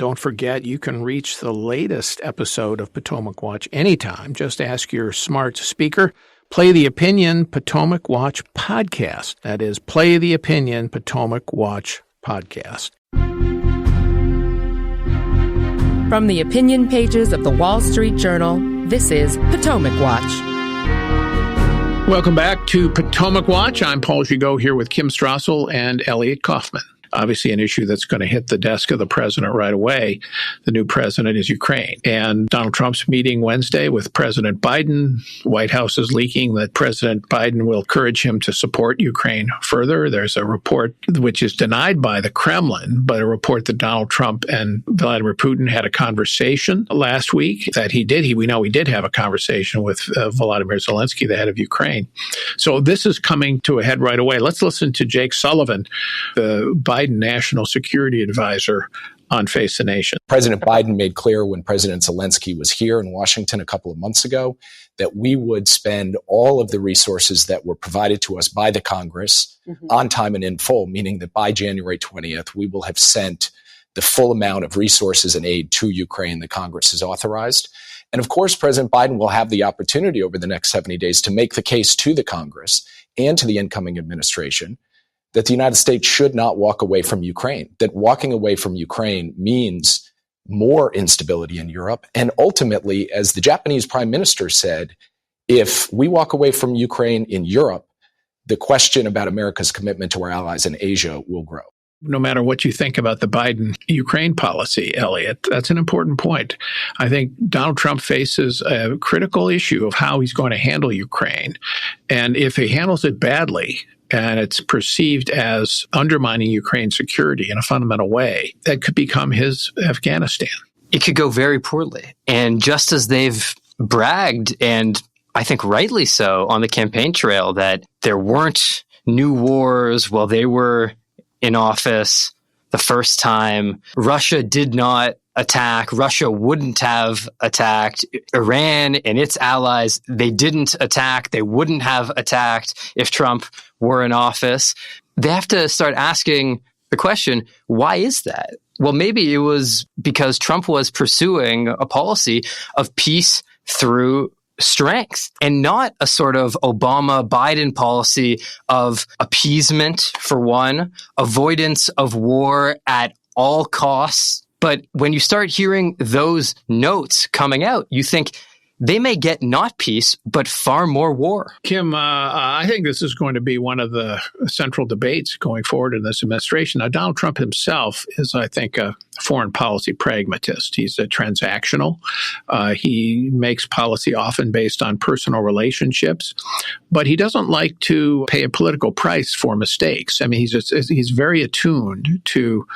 Don't forget, you can reach the latest episode of Potomac Watch anytime. Just ask your smart speaker, Play the Opinion Potomac Watch Podcast. That is, Play the Opinion Potomac Watch Podcast. From the opinion pages of the Wall Street Journal, this is Potomac Watch. Welcome back to Potomac Watch. I'm Paul Gigot here with Kim Strassel and Elliot Kaufman. Obviously an issue that's going to hit the desk of the president right away. The new president is Ukraine. And Donald Trump's meeting Wednesday with President Biden. White House is leaking that President Biden will encourage him to support Ukraine further. There's a report which is denied by the Kremlin, but a report that Donald Trump and Vladimir Putin had a conversation last week that we know he did have a conversation with Volodymyr Zelensky, the head of Ukraine. So this is coming to a head right away. Let's listen to Jake Sullivan, the Biden National Security Advisor, on Face the Nation. President Biden made clear when President Zelensky was here in Washington a couple of months ago that we would spend all of the resources that were provided to us by the Congress on time and in full, meaning that by January 20th, we will have sent the full amount of resources and aid to Ukraine the Congress has authorized. And of course, President Biden will have the opportunity over the next 70 days to make the case to the Congress and to the incoming administration that the United States should not walk away from Ukraine, that walking away from Ukraine means more instability in Europe. And ultimately, as the Japanese prime minister said, if we walk away from Ukraine in Europe, the question about America's commitment to our allies in Asia will grow. No matter what you think about the Biden-Ukraine policy, Elliot, that's an important point. I think Donald Trump faces a critical issue of how he's going to handle Ukraine. And if he handles it badly, and it's perceived as undermining Ukraine's security in a fundamental way, that could become his Afghanistan. It could go very poorly. And just as they've bragged, and I think rightly so, on the campaign trail, that there weren't new wars while they were in office the first time, Russia did not attack. Russia wouldn't have attacked. Iran and its allies, they didn't attack. They wouldn't have attacked if Trump were in office. They have to start asking the question, why is that? Well, maybe it was because Trump was pursuing a policy of peace through strength and not a sort of Obama-Biden policy of appeasement, for one, avoidance of war at all costs. But when you start hearing those notes coming out, you think they may get not peace, but far more war. Kim, I think this is going to be one of the central debates going forward in this administration. Now, Donald Trump himself is, I think, a foreign policy pragmatist. He's a transactional. He makes policy often based on personal relationships, but he doesn't like to pay a political price for mistakes. I mean, he's very attuned to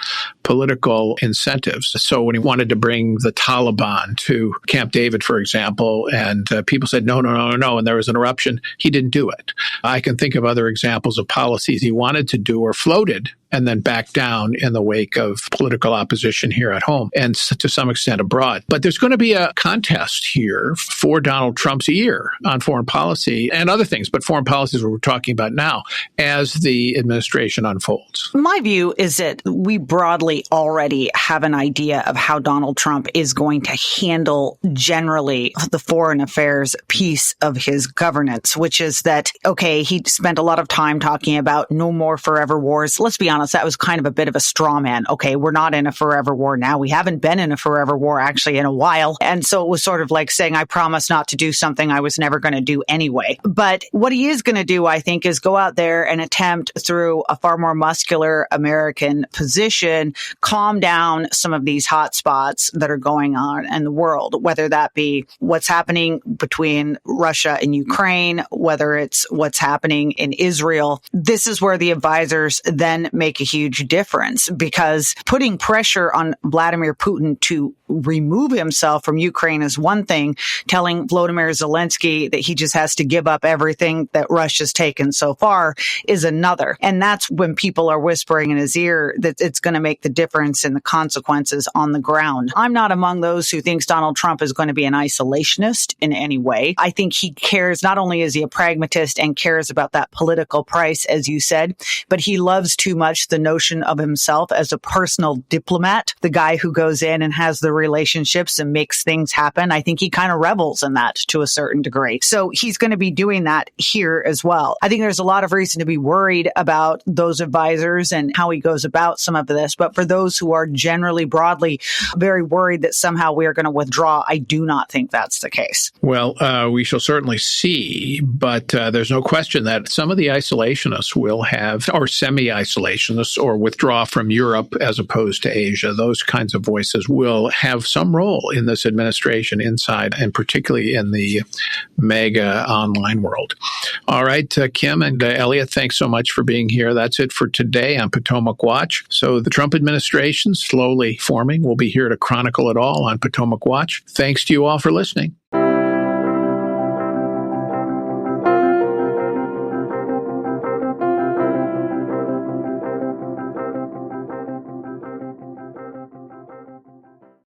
political incentives. So when he wanted to bring the Taliban to Camp David, for example, and people said, no, and there was an eruption, he didn't do it. I can think of other examples of policies he wanted to do or floated and then back down in the wake of political opposition here at home and to some extent abroad. But there's going to be a contest here for Donald Trump's ear on foreign policy and other things, but foreign policy is what we're talking about now as the administration unfolds. My view is that we broadly already have an idea of how Donald Trump is going to handle generally the foreign affairs piece of his governance, which is that, okay, he spent a lot of time talking about no more forever wars. Let's be honest, that was kind of a bit of a straw man. Okay, we're not in a forever war now. We haven't been in a forever war actually in a while. And so it was sort of like saying, I promise not to do something I was never going to do anyway. But what he is going to do, I think, is go out there and attempt through a far more muscular American position, calm down some of these hot spots that are going on in the world, whether that be what's happening between Russia and Ukraine, whether it's what's happening in Israel. This is where the advisors then make a huge difference, because putting pressure on Vladimir Putin to remove himself from Ukraine is one thing. Telling Volodymyr Zelensky that he just has to give up everything that Russia's taken so far is another. And that's when people are whispering in his ear that it's going to make the difference in the consequences on the ground. I'm not among those who thinks Donald Trump is going to be an isolationist in any way. I think he cares, not only is he a pragmatist and cares about that political price, as you said, but he loves too much the notion of himself as a personal diplomat, the guy who goes in and has the relationships and makes things happen. I think he kind of revels in that to a certain degree. So he's going to be doing that here as well. I think there's a lot of reason to be worried about those advisors and how he goes about some of this. But for those who are generally broadly very worried that somehow we are going to withdraw, I do not think that's the case. Well, we shall certainly see, but there's no question that some of the isolationists will have, or semi-isolationists, or withdraw from Europe as opposed to Asia. Those kinds of voices will have some role in this administration inside, and particularly in the mega online world. All right, Kim and Elliot, thanks so much for being here. That's it for today on Potomac Watch. So the Trump administration slowly forming. We'll be here to chronicle it all on Potomac Watch. Thanks to you all for listening.